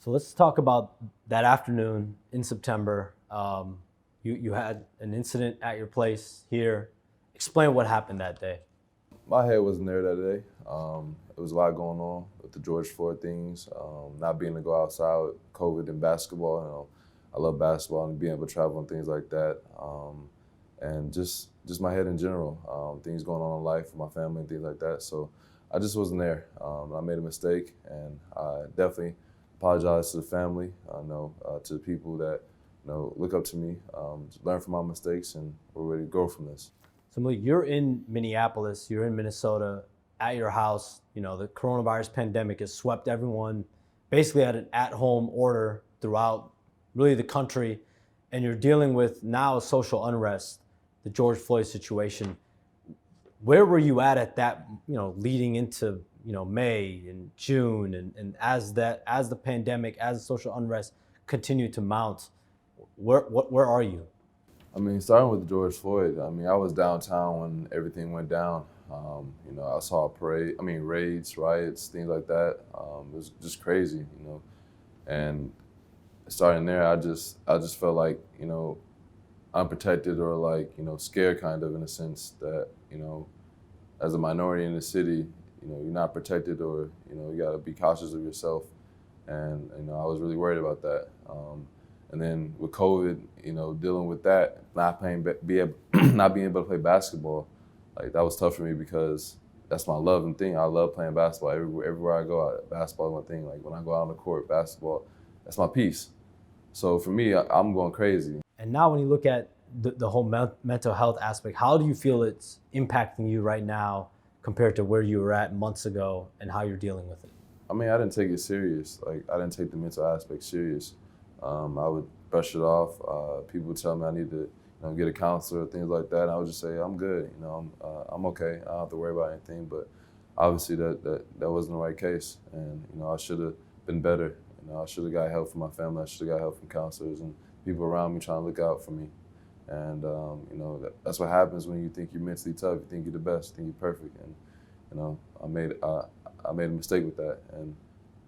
So let's talk about that afternoon in September. You had an incident at your place here. Explain what happened that day. My head wasn't there that day. It was a lot going on with the George Floyd things, not being able to go outside, COVID and basketball. I love basketball and being able to travel and things like that. And just my head in general, things going on in life with my family and things like that. So I just wasn't there. I made a mistake, and I definitely apologize to the family. To the people that look up to me, learn from my mistakes, and we're ready to go from this. So Malik, you're in Minneapolis, you're in Minnesota, at your house. The coronavirus pandemic has swept everyone basically at an at-home order throughout really the country, and you're dealing with now social unrest, the George Floyd situation. Where were you at that, leading into, May and June, and as the pandemic, as the social unrest continued to mount, where are you? Starting with George Floyd, I was downtown when everything went down. I saw a parade, raids, riots, things like that. It was just crazy, And starting there, I just felt like, unprotected or like, scared kind of, in a sense that, as a minority in the city, you're not protected, or, you gotta be cautious of yourself. And, I was really worried about that. And then with COVID, dealing with that, not being able to play basketball, like that was tough for me because that's my love and thing. I love playing basketball. Everywhere I go, basketball is my thing. Like when I go out on the court, basketball, that's my piece. So for me, I'm going crazy. And now when you look at the whole mental health aspect, how do you feel it's impacting you right now compared to where you were at months ago and how you're dealing with it? I didn't take it serious. Like I didn't take the mental aspect serious. I would brush it off. People would tell me I need to, get a counselor, things like that. And I would just say, I'm good. I'm okay. I don't have to worry about anything. But obviously that wasn't the right case. And, I should have been better. I should have got help from my family. I should have got help from counselors and people around me trying to look out for me. And, that's what happens when you think you're mentally tough. You think you're the best, you think you're perfect. And, I made a mistake with that. And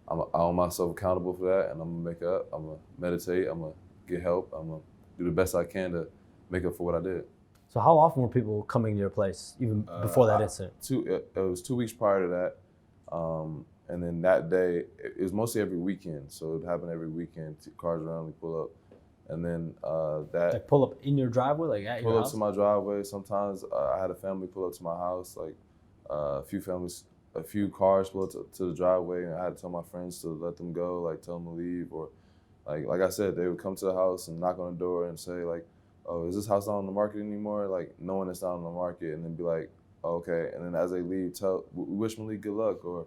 I hold myself accountable for that, and I'm gonna make it up. I'm gonna meditate. I'm gonna get help. I'm gonna do the best I can to make up for what I did. So how often were people coming to your place, even before that incident? It was 2 weeks prior to that, and then that day it was mostly every weekend. So it happened every weekend. Cars around, we pull up, and then Like pull up in your driveway, like at your house? Pull up to my driveway. Sometimes I had a family pull up to my house, like a few cars pulled to the driveway, and I had to tell my friends to let them go, like tell them to leave, or like I said, they would come to the house and knock on the door and say like, "Oh, is this house not on the market anymore?" Like knowing it's not on the market, and then be like, oh, "Okay." And then as they leave, we wish Malik good luck, or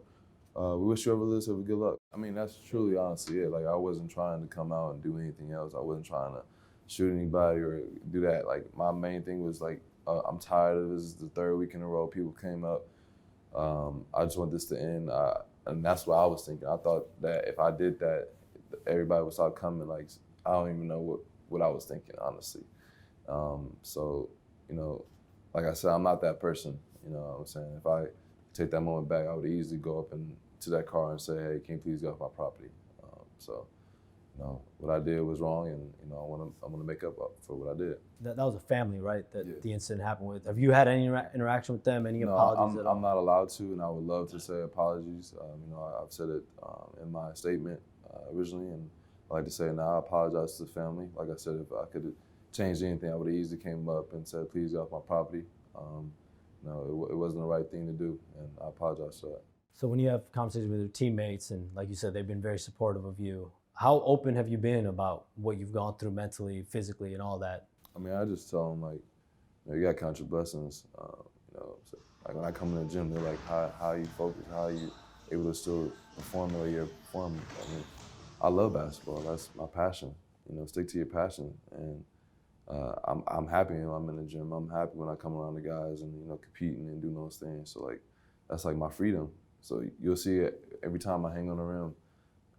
we wish whoever lives here good luck. That's truly honestly it. Like I wasn't trying to come out and do anything else. I wasn't trying to shoot anybody or do that. Like my main thing was like, I'm tired of this. This is the third week in a row people came up. I just want this to end, and that's what I was thinking. I thought that if I did that, everybody would start coming. Like I don't even know what I was thinking, honestly. So, like I said, I'm not that person. You know what I'm saying? If I take that moment back, I would easily go up to that car and say, "Hey, can you please get off my property?" What I did was wrong, and I'm gonna make up for what I did. That was a family, right? That Yeah. the incident happened with. Have you had any interaction with them? Any apologies at all? I'm not allowed to, and I would love to say apologies. I've said it in my statement originally, and I like to say now I apologize to the family. Like I said, if I could have changed anything, I would have easily came up and said, "Please get off my property." It wasn't the right thing to do, and I apologize for that. So when you have conversations with your teammates, and like you said, they've been very supportive of you, how open have you been about what you've gone through mentally, physically, and all that? I just tell them like, you gotta count your blessings. So, like when I come in the gym, they're like, how you focus, how you able to still perform the way you're performing. I love basketball. That's my passion. Stick to your passion. And I'm happy when I'm in the gym. I'm happy when I come around the guys and competing and doing those things. So like, that's like my freedom. So you'll see it every time I hang on the rim.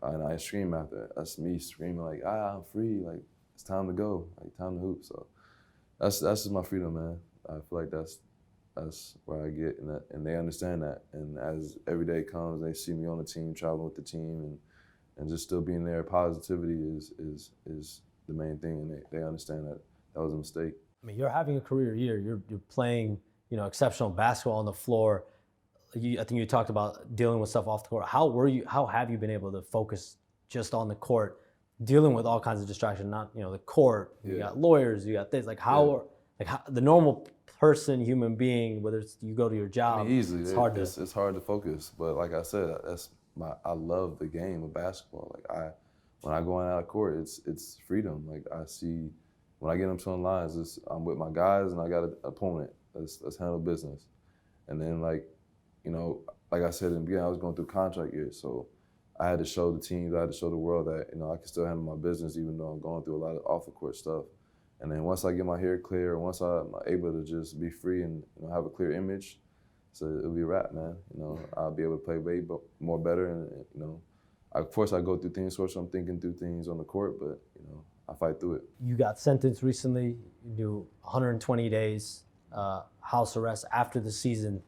And I scream after. That's me screaming like, I'm free. Like it's time to go. Like time to hoop. So that's just my freedom, man. I feel like that's where I get, and they understand that. And as every day comes, they see me on the team, traveling with the team, and just still being there. Positivity is the main thing, and they understand that that was a mistake. I mean, you're having a career year. You're playing, exceptional basketball on the floor. I think you talked about dealing with stuff off the court. How have you been able to focus just on the court, dealing with all kinds of distractions? Not, the court. You got lawyers. You got this. How the normal person, human being, whether it's you go to your job, I mean, easily it's hard to focus. But like I said, I love the game of basketball. When I go out of court, it's freedom. Like I see when I get into the lines, I'm with my guys and I got an opponent. Let's handle business. And then like I said in the beginning, I was going through contract years, so I had to show the teams, I had to show the world that I can still handle my business even though I'm going through a lot of off the court stuff. And then once I get my hair clear, once I'm able to just be free and have a clear image, so it'll be a wrap, man. I'll be able to play way more better, and of course I go through things, so I'm thinking through things on the court, but I fight through it. You got sentenced recently. You do 120 days house arrest after the season.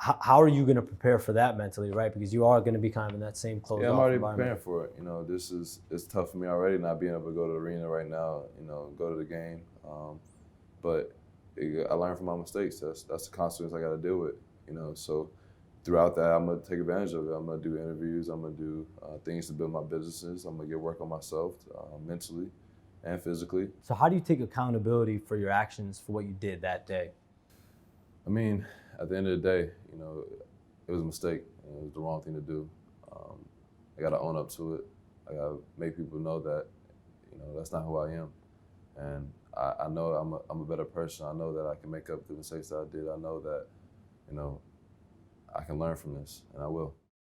How are you going to prepare for that mentally, right? Because you are going to be kind of in that same closed off environment. Yeah, I'm already preparing for it. It's tough for me already not being able to go to the arena right now, go to the game. But I learned from my mistakes. That's the consequence I got to deal with, So throughout that, I'm going to take advantage of it. I'm going to do interviews. I'm going to do things to build my businesses. I'm going to get work on myself mentally and physically. So how do you take accountability for your actions for what you did that day? I mean, at the end of the day, it was a mistake. It was the wrong thing to do. I got to own up to it. I got to make people know that, that's not who I am. And I know I'm a better person. I know that I can make up the mistakes that I did. I know that, I can learn from this, and I will.